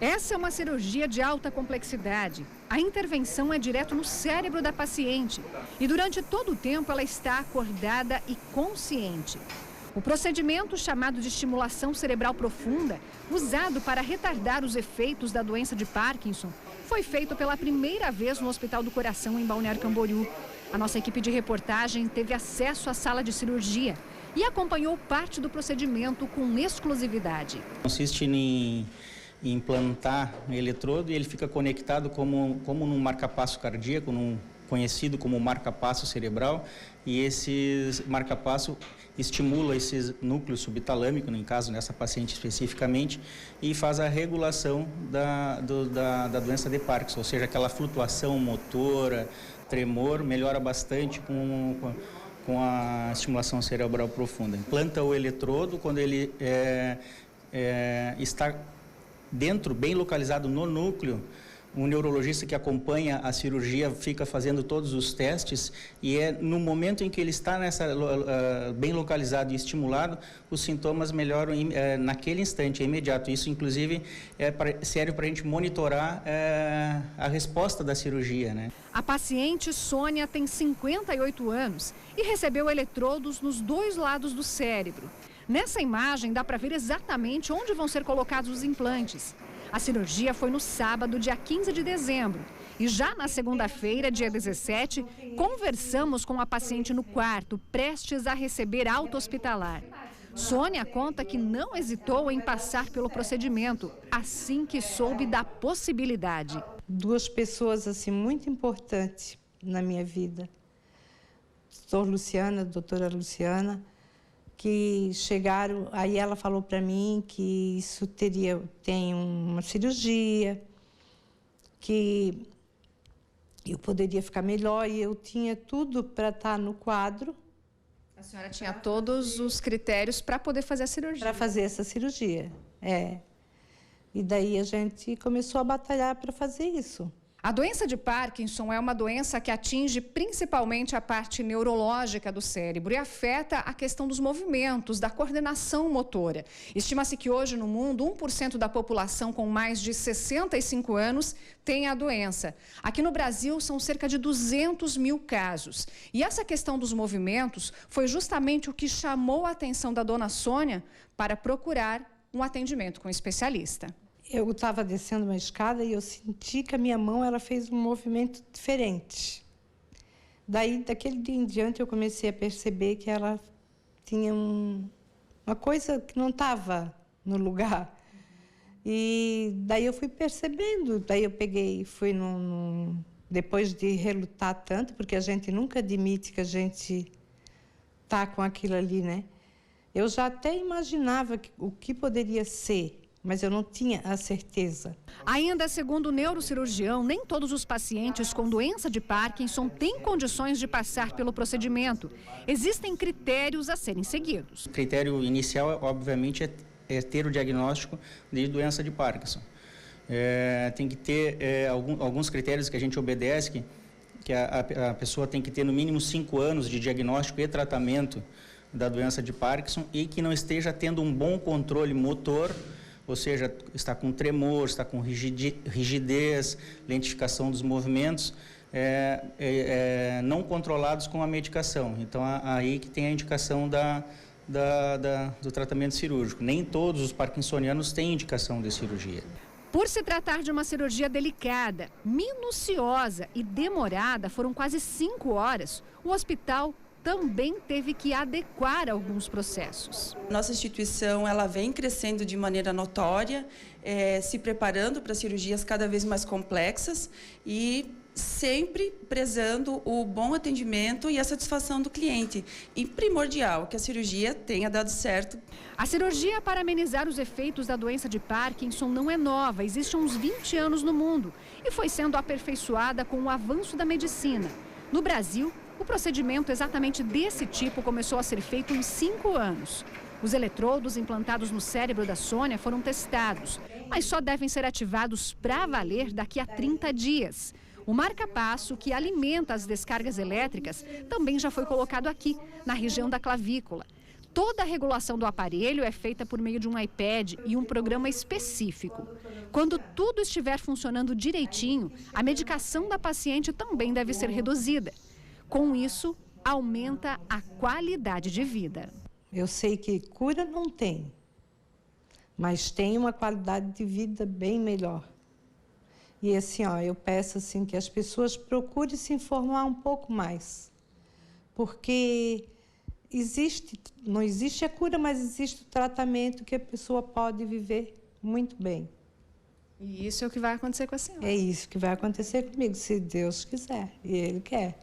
Essa é uma cirurgia de alta complexidade. A intervenção é direto no cérebro da paciente e durante todo o tempo ela está acordada e consciente. O procedimento, chamado de estimulação cerebral profunda, usado para retardar os efeitos da doença de Parkinson, foi feito pela primeira vez no Hospital do Coração, em Balneário Camboriú. A nossa equipe de reportagem teve acesso à sala de cirurgia e acompanhou parte do procedimento com exclusividade. Consiste em implantar eletrodo e ele fica conectado como num marca-passo cardíaco, conhecido como marca-passo cerebral, e esse marca-passo estimula esse núcleo subtalâmico, no caso dessa paciente especificamente, e faz a regulação da doença de Parkinson, ou seja, aquela flutuação motora, tremor, melhora bastante com a estimulação cerebral profunda. Implanta o eletrodo quando ele está dentro, bem localizado no núcleo. Um neurologista que acompanha a cirurgia fica fazendo todos os testes e é no momento em que ele está bem localizado e estimulado, os sintomas melhoram naquele instante, é imediato. Isso, inclusive, serve para a gente monitorar a resposta da cirurgia, né? A paciente Sônia tem 58 anos e recebeu eletrodos nos 2 lados do cérebro. Nessa imagem dá para ver exatamente onde vão ser colocados os implantes. A cirurgia foi no sábado, dia 15 de dezembro. E já na segunda-feira, dia 17, conversamos com a paciente no quarto, prestes a receber alta hospitalar. Sônia conta que não hesitou em passar pelo procedimento, assim que soube da possibilidade. 2 pessoas assim muito importantes na minha vida. Doutora Luciana, que chegaram, aí ela falou para mim que isso tem uma cirurgia, que eu poderia ficar melhor e eu tinha tudo para estar no quadro. A senhora tinha todos os critérios para poder fazer a cirurgia? Para fazer essa cirurgia, E daí a gente começou a batalhar para fazer isso. A doença de Parkinson é uma doença que atinge principalmente a parte neurológica do cérebro e afeta a questão dos movimentos, da coordenação motora. Estima-se que hoje no mundo 1% da população com mais de 65 anos tem a doença. Aqui no Brasil são cerca de 200 mil casos. E essa questão dos movimentos foi justamente o que chamou a atenção da dona Sônia para procurar um atendimento com um especialista. Eu estava descendo uma escada e eu senti que a minha mão ela fez um movimento diferente. Daí, daquele dia em diante, eu comecei a perceber que ela tinha uma coisa que não estava no lugar. E daí eu fui percebendo, daí eu peguei e fui depois de relutar tanto, porque a gente nunca admite que a gente está com aquilo ali, né? Eu já até imaginava o que poderia ser, mas eu não tinha a certeza. Ainda segundo o neurocirurgião, nem todos os pacientes com doença de Parkinson têm condições de passar pelo procedimento. Existem critérios a serem seguidos. O critério inicial, obviamente, é ter o diagnóstico de doença de Parkinson. Tem que ter alguns critérios que a gente obedece, que a pessoa tem que ter no mínimo 5 anos de diagnóstico e tratamento da doença de Parkinson e que não esteja tendo um bom controle motor, ou seja, está com tremor, está com rigidez, lentificação dos movimentos, não controlados com a medicação. Então, aí que tem a indicação do tratamento cirúrgico. Nem todos os parkinsonianos têm indicação de cirurgia. Por se tratar de uma cirurgia delicada, minuciosa e demorada, foram quase 5 horas, o hospital também teve que adequar alguns processos. Nossa instituição ela vem crescendo de maneira notória, se preparando para cirurgias cada vez mais complexas e sempre prezando o bom atendimento e a satisfação do cliente. E primordial que a cirurgia tenha dado certo. A cirurgia para amenizar os efeitos da doença de Parkinson não é nova, existe há uns 20 anos no mundo e foi sendo aperfeiçoada com o avanço da medicina. No Brasil, o procedimento exatamente desse tipo começou a ser feito em 5 anos. Os eletrodos implantados no cérebro da Sônia foram testados, mas só devem ser ativados para valer daqui a 30 dias. O marca-passo, que alimenta as descargas elétricas, também já foi colocado aqui, na região da clavícula. Toda a regulação do aparelho é feita por meio de um iPad e um programa específico. Quando tudo estiver funcionando direitinho, a medicação da paciente também deve ser reduzida. Com isso, aumenta a qualidade de vida. Eu sei que cura não tem, mas tem uma qualidade de vida bem melhor. E assim, ó, eu peço assim que as pessoas procurem se informar um pouco mais, porque não existe a cura, mas existe o tratamento que a pessoa pode viver muito bem. E isso é o que vai acontecer com a senhora. É isso que vai acontecer comigo, se Deus quiser, e Ele quer.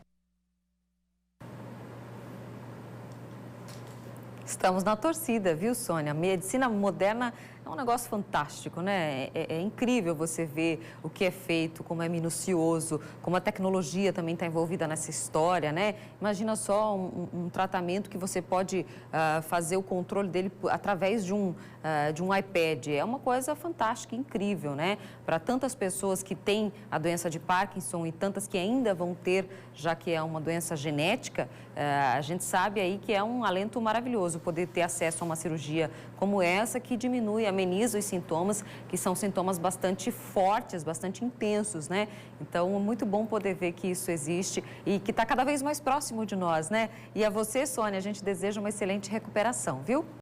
Estamos na torcida, viu, Sônia? A medicina moderna é um negócio fantástico, né? É incrível você ver o que é feito, como é minucioso, como a tecnologia também está envolvida nessa história, né? Imagina só um tratamento que você pode fazer o controle dele através de um iPad. É uma coisa fantástica, incrível, né? Para tantas pessoas que têm a doença de Parkinson e tantas que ainda vão ter, já que é uma doença genética, a gente sabe aí que é um alento maravilhoso poder ter acesso a uma cirurgia como essa, que diminui, ameniza os sintomas, que são sintomas bastante fortes, bastante intensos, né? Então, é muito bom poder ver que isso existe e que está cada vez mais próximo de nós, né? E a você, Sônia, a gente deseja uma excelente recuperação, viu?